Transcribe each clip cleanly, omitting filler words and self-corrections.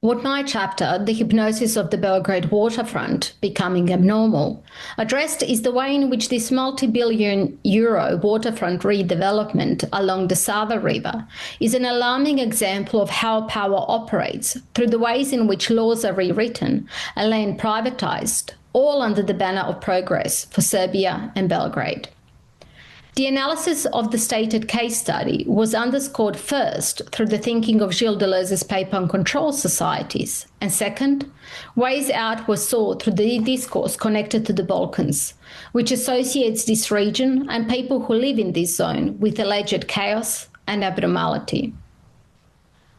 What my chapter, The Hypnosis of the Belgrade Waterfront, Becoming Abnormal, addressed is the way in which this multi-billion euro waterfront redevelopment along the Sava River is an alarming example of how power operates through the ways in which laws are rewritten and land privatized, all under the banner of progress for Serbia and Belgrade. The analysis of the stated case study was underscored first through the thinking of Gilles Deleuze's paper on control societies, and second, ways out were sought through the discourse connected to the Balkans, which associates this region and people who live in this zone with alleged chaos and abnormality.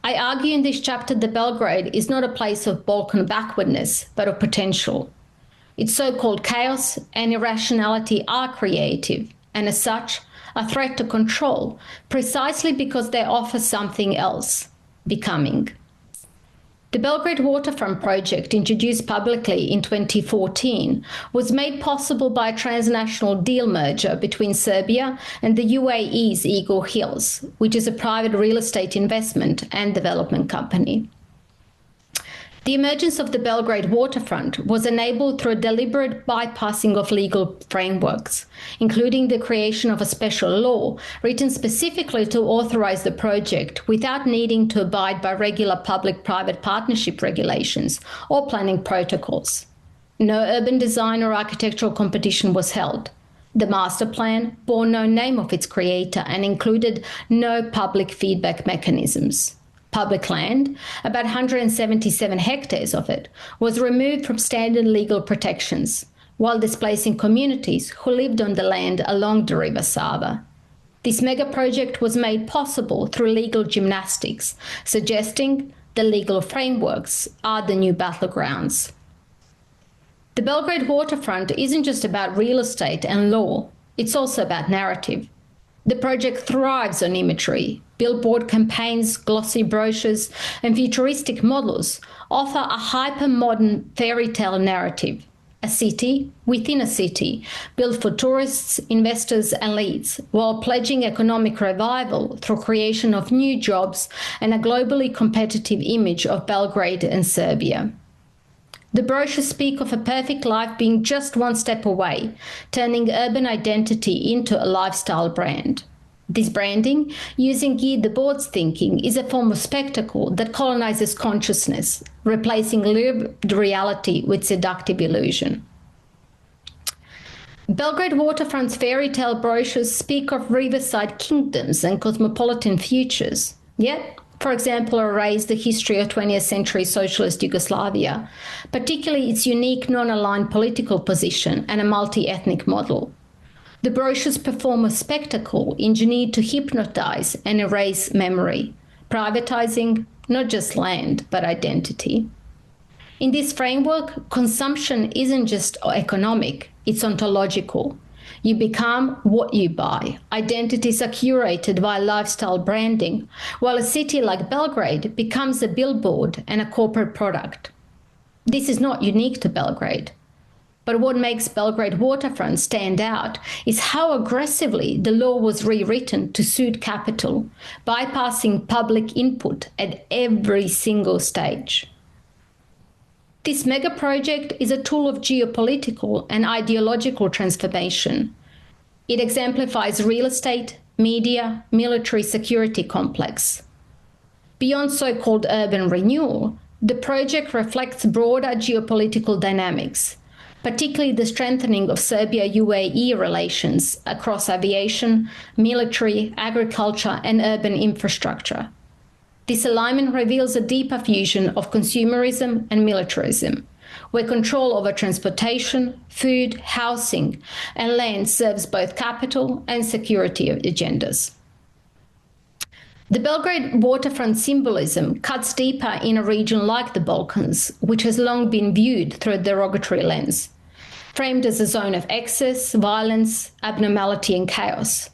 I argue in this chapter that Belgrade is not a place of Balkan backwardness, but of potential. Its so-called chaos and irrationality are creative, and as such, a threat to control, precisely because they offer something else, becoming. The Belgrade Waterfront project, introduced publicly in 2014, was made possible by a transnational deal merger between Serbia and the UAE's Eagle Hills, which is a private real estate investment and development company. The emergence of the Belgrade Waterfront was enabled through a deliberate bypassing of legal frameworks, including the creation of a special law written specifically to authorize the project without needing to abide by regular public-private partnership regulations or planning protocols. No urban design or architectural competition was held. The master plan bore no name of its creator and included no public feedback mechanisms. Public land, about 177 hectares of it, was removed from standard legal protections, while displacing communities who lived on the land along the River Sava. This mega project was made possible through legal gymnastics, suggesting the legal frameworks are the new battlegrounds. The Belgrade Waterfront isn't just about real estate and law, it's also about narrative. The project thrives on imagery. Billboard campaigns, glossy brochures, and futuristic models offer a hyper-modern fairy tale narrative. A city within a city, built for tourists, investors, and elites, while pledging economic revival through creation of new jobs and a globally competitive image of Belgrade and Serbia. The brochures speak of a perfect life being just one step away, turning urban identity into a lifestyle brand. This branding, using Guy Debord's thinking, is a form of spectacle that colonizes consciousness, replacing lived reality with seductive illusion. Belgrade Waterfront's fairy tale brochures speak of riverside kingdoms and cosmopolitan futures, yet, for example, erase the history of 20th century socialist Yugoslavia, particularly its unique non-aligned political position and a multi-ethnic model. The brochures perform a spectacle engineered to hypnotize and erase memory, privatizing not just land, but identity. In this framework, consumption isn't just economic, it's ontological. You become what you buy. Identities are curated via lifestyle branding, while a city like Belgrade becomes a billboard and a corporate product. This is not unique to Belgrade. But what makes Belgrade Waterfront stand out is how aggressively the law was rewritten to suit capital, bypassing public input at every single stage. This mega project is a tool of geopolitical and ideological transformation. It exemplifies real estate, media, military security complex. Beyond so-called urban renewal, the project reflects broader geopolitical dynamics, particularly the strengthening of Serbia-UAE relations across aviation, military, agriculture, and urban infrastructure. This alignment reveals a deeper fusion of consumerism and militarism, where control over transportation, food, housing, and land serves both capital and security agendas. The Belgrade Waterfront symbolism cuts deeper in a region like the Balkans, which has long been viewed through a derogatory lens, framed as a zone of excess, violence, abnormality, and chaos.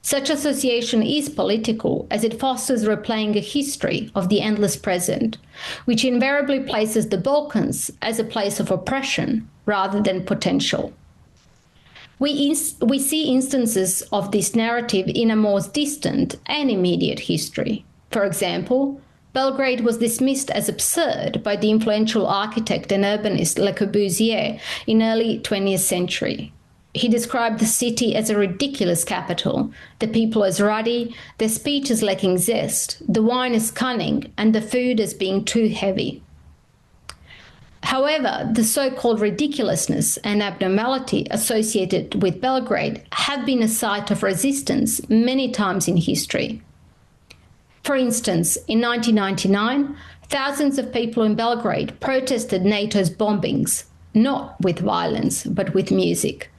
Such association is political as it fosters replaying a history of the endless present, which invariably places the Balkans as a place of oppression rather than potential. We see instances of this narrative in a more distant and immediate history. For example, Belgrade was dismissed as absurd by the influential architect and urbanist Le Corbusier in early 20th century. He described the city as a ridiculous capital, the people as ruddy, their speech as lacking zest, the wine as cunning, and the food as being too heavy. However, the so-called ridiculousness and abnormality associated with Belgrade have been a site of resistance many times in history. For instance, in 1999, thousands of people in Belgrade protested NATO's bombings, not with violence, but with music.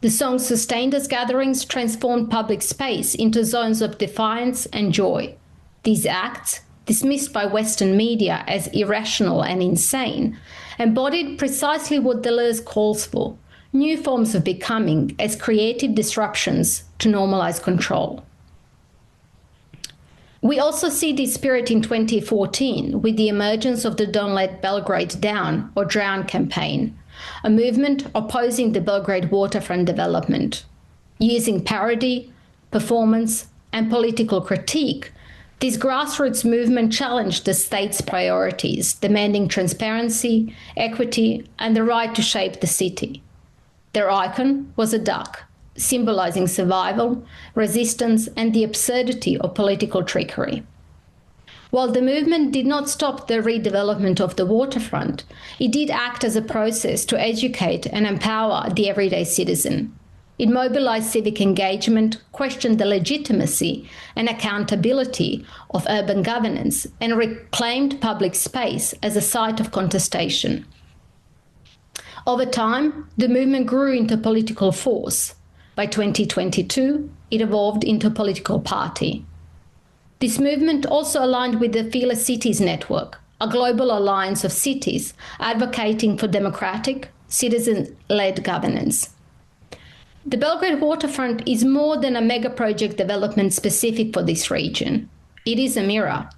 The songs sustained as gatherings transformed public space into zones of defiance and joy. These acts, dismissed by Western media as irrational and insane, embodied precisely what Deleuze calls for, new forms of becoming as creative disruptions to normalize control. We also see this spirit in 2014 with the emergence of the Don't Let Belgrade Down or Drown campaign, a movement opposing the Belgrade Waterfront development. Using parody, performance, and political critique, this grassroots movement challenged the state's priorities, demanding transparency, equity, and the right to shape the city. Their icon was a duck, symbolizing survival, resistance, and the absurdity of political trickery. While the movement did not stop the redevelopment of the waterfront, it did act as a process to educate and empower the everyday citizen. It mobilized civic engagement, questioned the legitimacy and accountability of urban governance, and reclaimed public space as a site of contestation. Over time, the movement grew into a political force. By 2022, it evolved into a political party. This movement also aligned with the Fearless Cities Network, a global alliance of cities advocating for democratic, citizen-led governance. The Belgrade Waterfront is more than a mega project development specific for this region. It is a mirror.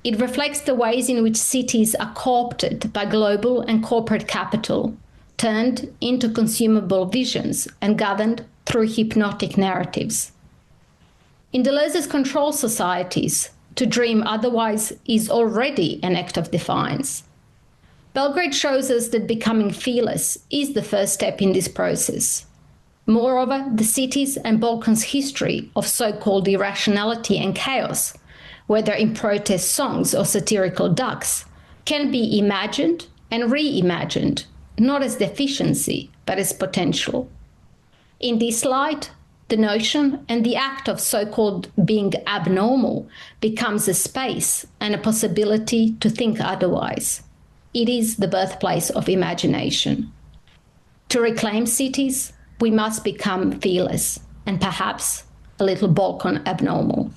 It reflects the ways in which cities are co-opted by global and corporate capital, turned into consumable visions, and governed through hypnotic narratives. In Deleuze's control societies, to dream otherwise is already an act of defiance. Belgrade shows us that becoming fearless is the first step in this process. Moreover, the city's and Balkans' history of so-called irrationality and chaos, whether in protest songs or satirical ducks, can be imagined and reimagined, not as deficiency, but as potential. In this light, the notion and the act of so-called being abnormal becomes a space and a possibility to think otherwise. It is the birthplace of imagination. To reclaim cities, we must become fearless and perhaps a little Balkan abnormal.